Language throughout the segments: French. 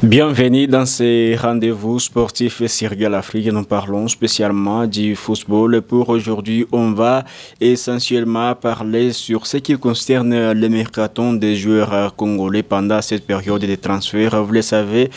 Bienvenue dans ces rendez-vous sportifs sur Galafrique. Nous parlons spécialement du football. Pour aujourd'hui, on va essentiellement parler sur ce qui concerne le mercaton des joueurs congolais pendant cette période de transfert. Vous le savez,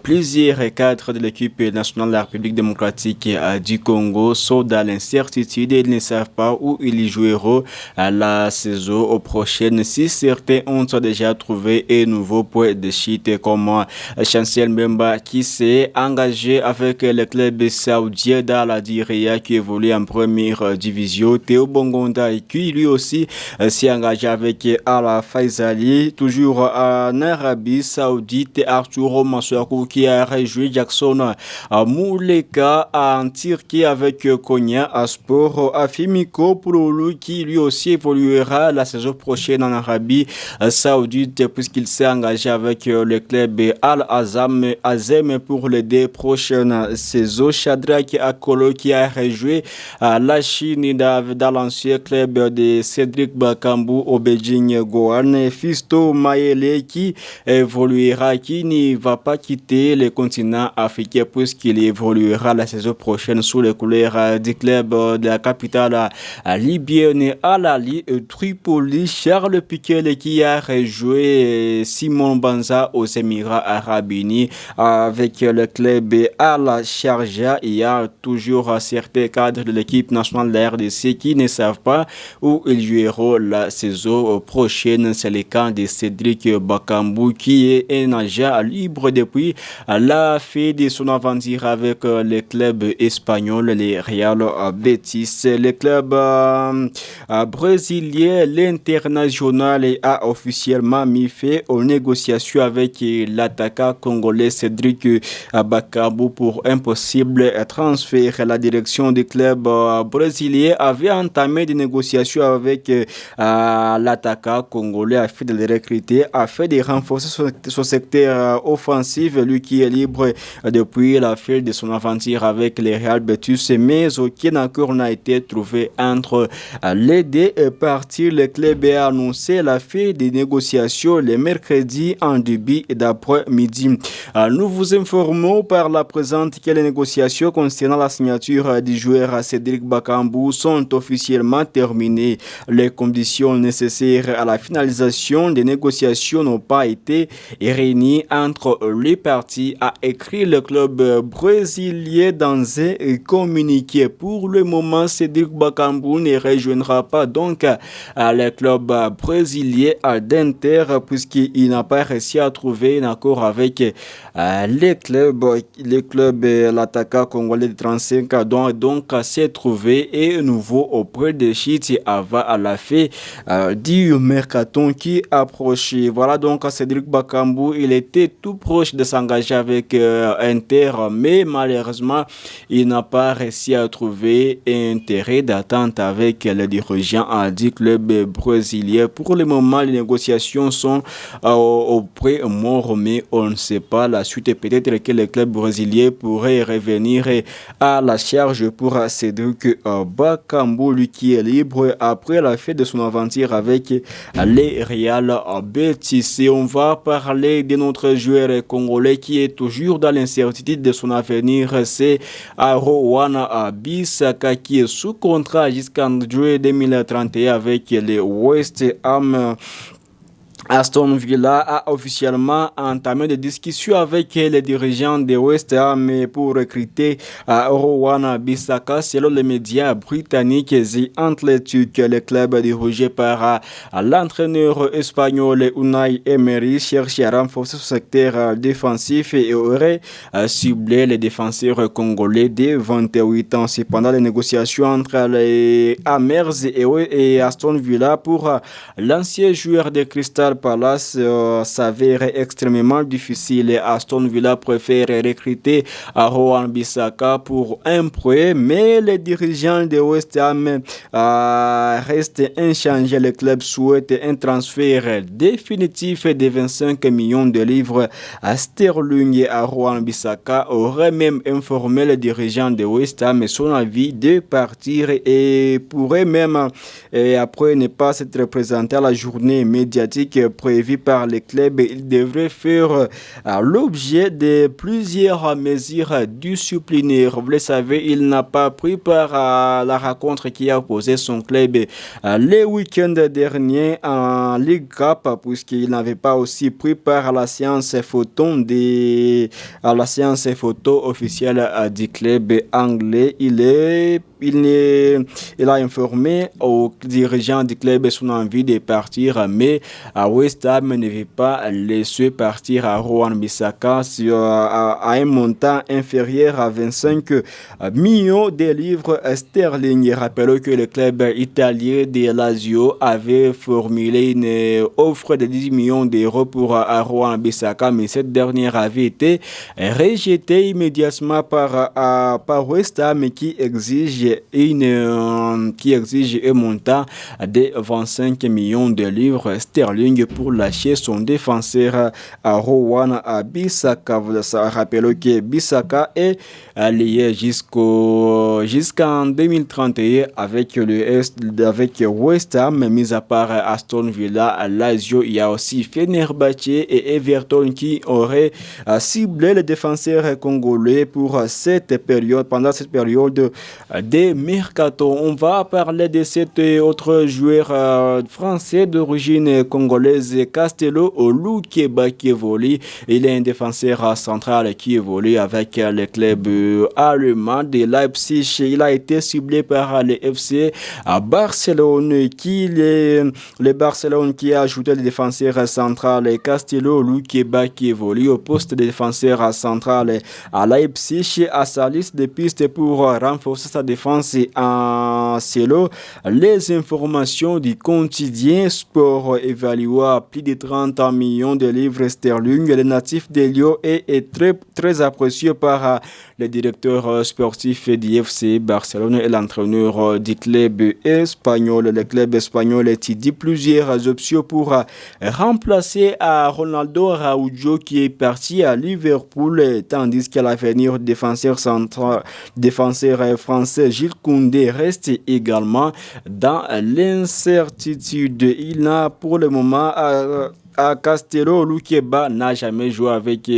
plusieurs cadres de l'équipe nationale de la République démocratique du Congo sont dans l'incertitude et ils ne savent pas où ils joueront la saison prochaine. Si certains ont déjà trouvé un nouveau point de chute comme Chancel Mbemba qui s'est engagé avec le club saoudien dans la Diria qui évolue en première division. Théo Bongonda qui lui aussi s'est engagé avec Al Faisali, toujours en Arabie Saoudite. Arturo Masuaku qui a rejoint Jackson Mouleka en Turquie avec Konya Sport. Afimiko Pouloulou qui lui aussi évoluera la saison prochaine en Arabie Saoudite puisqu'il s'est engagé avec le club Azem pour les 2 prochaines saisons. Shadrach Akolo qui a rejoint la Chine dans l'ancien club de Cédric Bakambu au Beijing Gohan. Fisto Mayele qui évoluera, qui ne va pas quitter le continent africain puisqu'il évoluera la saison prochaine sous les couleurs du club de la capitale libyenne Al Ahly Tripoli. Charles Piquet qui a rejoint Simon Banza aux Émirats Arabes Unis avec le club Al Sharjah. Il y a toujours certains cadres de l'équipe nationale de la RDC qui ne savent pas où ils joueront la saison prochaine. C'est le cas de Cédric Bakambu qui est un agent libre depuis la fin de son aventure avec le club espagnol, le Real Betis. Le club brésilien, l'international, a officiellement mis fin aux négociations avec l'attaquant congolais Cédric Bakambu pour un possible transfert. La direction du club brésilien avait entamé des négociations avec l'attaquant congolais afin de le recruter, afin de renforcer son secteur offensif, lui qui est libre depuis la fin de son aventure avec le Real Betis, mais aucun accord n'a été trouvé entre les deux parties. Le club a annoncé la fin des négociations le mercredi en début d'après-midi. Nous vous informons par la présente que les négociations concernant la signature du joueur Cédric Bakambu sont officiellement terminées. Les conditions nécessaires à la finalisation des négociations n'ont pas été réunies entre les parties, a écrit le club brésilien dans un communiqué. Pour le moment, Cédric Bakambu ne rejoindra pas donc le club brésilien d'Inter puisqu'il n'a pas réussi à trouver un accord avec les clubs, l'attaquant congolais de 35 ans donc s'est trouvé et nouveau auprès de Chiti avant à la fin du mercaton qui approchait. Voilà donc Cédric Bakambu, il était tout proche de s'engager avec Inter, mais malheureusement il n'a pas réussi à trouver intérêt d'attente avec les dirigeants du club brésilien. Pour le moment, les négociations sont au point mort, mais on ne sait pas la suite. Peut-être que le club brésilien pourrait revenir à la charge pour Cédric Bakambu, lui qui est libre après la fin de son aventure avec les Real Betis. Et on va parler de notre joueur congolais qui est toujours dans l'incertitude de son avenir. C'est Rowana Bissaka qui est sous contrat jusqu'en juillet 2031 avec les West Ham. Aston Villa a officiellement entamé des discussions avec les dirigeants de West Ham pour recruter Rowana Bissaka. Selon les médias britanniques The Athletic, le club dirigé par l'entraîneur espagnol Unai Emery cherche à renforcer son secteur défensif et aurait ciblé les défenseurs congolais de 28 ans. Cependant, les négociations entre les Hammers et Aston Villa pour l'ancien joueur de Crystal Palace s'avère extrêmement difficile. Aston Villa préfère recruter Rowan Bissaka pour un prêt, mais les dirigeants de West Ham restent inchangés. Le club souhaite un transfert définitif de 25 millions de livres à sterling. À Rowan Bissaka aurait même informé les dirigeants de West Ham son avis de partir et pourrait même après ne pas s'être présenté à la journée médiatique prévues par les clubs, il devrait faire l'objet de plusieurs mesures disciplinaires. Vous le savez, il n'a pas pris part à la rencontre qui a opposé son club les week-ends derniers en Ligue Cup, puisqu'il n'avait pas aussi pris part à la séance photo officielle du club anglais. Il a informé aux dirigeants du club son envie de partir, mais West Ham ne veut pas laisser partir à Rowan Bissaka à un montant inférieur à 25 millions de livres sterling. Rappelons que le club italien de Lazio avait formulé une offre de 10 millions d'euros pour Rowan Bissaka, mais cette dernière avait été rejetée immédiatement par West Ham qui exige un montant de 25 millions de livres sterling pour lâcher son défenseur Rowan Bissaka. Rappelons que Bissaka est lié jusqu'en 2031 avec West Ham, mis à part Aston Villa, Lazio. Il y a aussi Fenerbahçe et Everton qui auraient ciblé le défenseur congolais pendant cette période des mercato. On va parler de cet autre joueur français d'origine congolaise, Castello Oluqueba, qui évolue. Il est un défenseur central qui évolue avec le club allemand de Leipzig. Il a été ciblé par le FC à Barcelone, le Barcelone qui a ajouté le défenseur central Castello Oluqueba, qui évolue au poste de défenseur central à Leipzig, à sa liste de pistes pour renforcer sa défense en solo. Les informations du quotidien Sport évaluent à plus de 30 millions de livres sterling. Le natif de Lyon est très, très apprécié par le directeur sportif du FC Barcelone et l'entraîneur du club espagnol. Le club espagnol étudie plusieurs options pour remplacer Ronaldo Araujo, qui est parti à Liverpool, tandis qu'à l'avenir défenseur français Jules Koundé reste également dans l'incertitude. Il n'a pour le moment Castello Oluqueba n'a jamais joué avec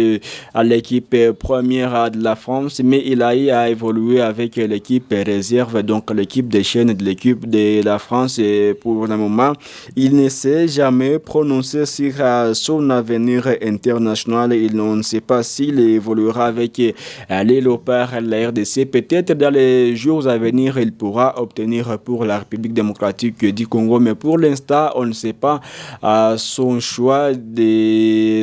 l'équipe première de la France, mais il a évolué avec l'équipe réserve, donc l'équipe des chaînes de l'équipe de la France. Et pour le moment, il ne s'est jamais prononcé sur son avenir international. On ne sait pas s'il évoluera avec les Léopards, la RDC. Peut-être dans les jours à venir, il pourra obtenir pour la République démocratique du Congo, mais pour l'instant, on ne sait pas son choix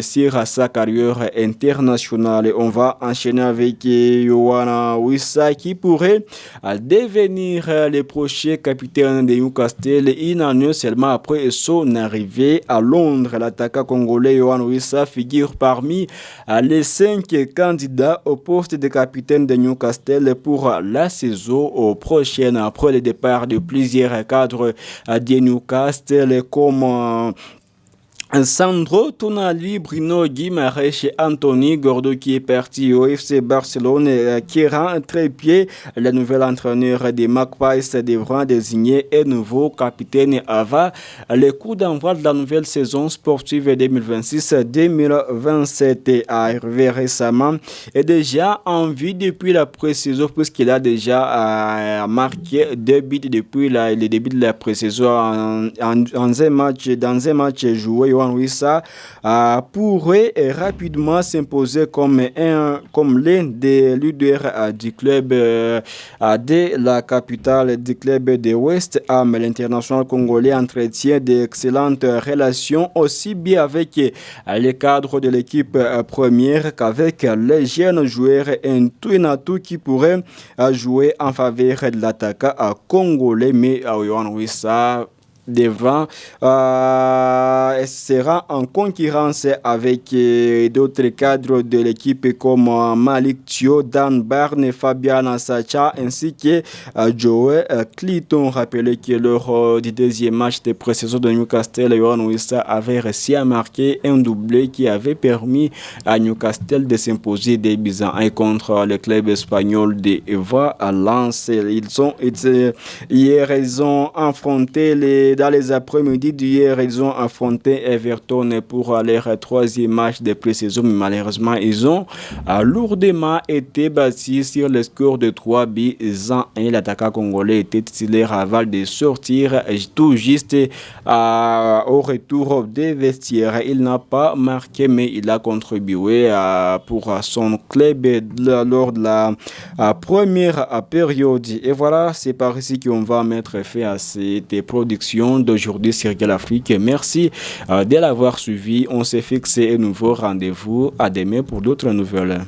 sur sa carrière internationale. On va enchaîner avec Yoann Wissa, qui pourrait devenir le prochain capitaine de Newcastle une année seulement après son arrivée à Londres. L'attaquant congolais Yoann Wissa figure parmi les 5 candidats au poste de capitaine de Newcastle pour la saison prochaine, après le départ de plusieurs cadres de Newcastle comme Sandro Tonali, Bruno Guimaraes et Anthony Gordo, qui est parti au FC Barcelone, qui rend Trépied, le nouvel entraîneur des Magpies, devra désigner un nouveau capitaine avant le coup d'envoi de la nouvelle saison sportive 2026-2027. Arrivé récemment et déjà en vue depuis la pré-saison, puisqu'il a déjà marqué 2 buts depuis le début de la pré-saison dans un match joué. Yoann Wissa pourrait rapidement s'imposer comme l'un des leaders du club de la capitale du club de West Ham. L'international congolais entretient d'excellentes relations aussi bien avec les cadres de l'équipe première qu'avec les jeunes joueurs Ntouinatou, qui pourraient jouer en faveur de l'attaquant congolais. Mais Yoann Wissa sera en concurrence avec d'autres cadres de l'équipe comme Malik Thio, Dan Barne, Fabian Sacha ainsi que Joe Clinton. Rappelez que lors du deuxième match de pré-saison de Newcastle, Yoann Wissa avait réussi à marquer un doublé qui avait permis à Newcastle de s'imposer des buts à 1 contre le club espagnol de Valence. Hier, ils ont affronté les dans les après-midi d'hier, ils ont affronté Everton pour leur troisième match de pré-saison, mais malheureusement, ils ont lourdement été battus sur le score de 3-1. L'attaquant congolais était titulaire avant de sortir tout juste au retour des vestiaires. Il n'a pas marqué, mais il a contribué pour son club lors de la première période. Et voilà, c'est par ici qu'on va mettre fin à cette production d'aujourd'hui sur Gala Afrique. Merci de l'avoir suivi. On s'est fixé un nouveau rendez-vous. À demain pour d'autres nouvelles.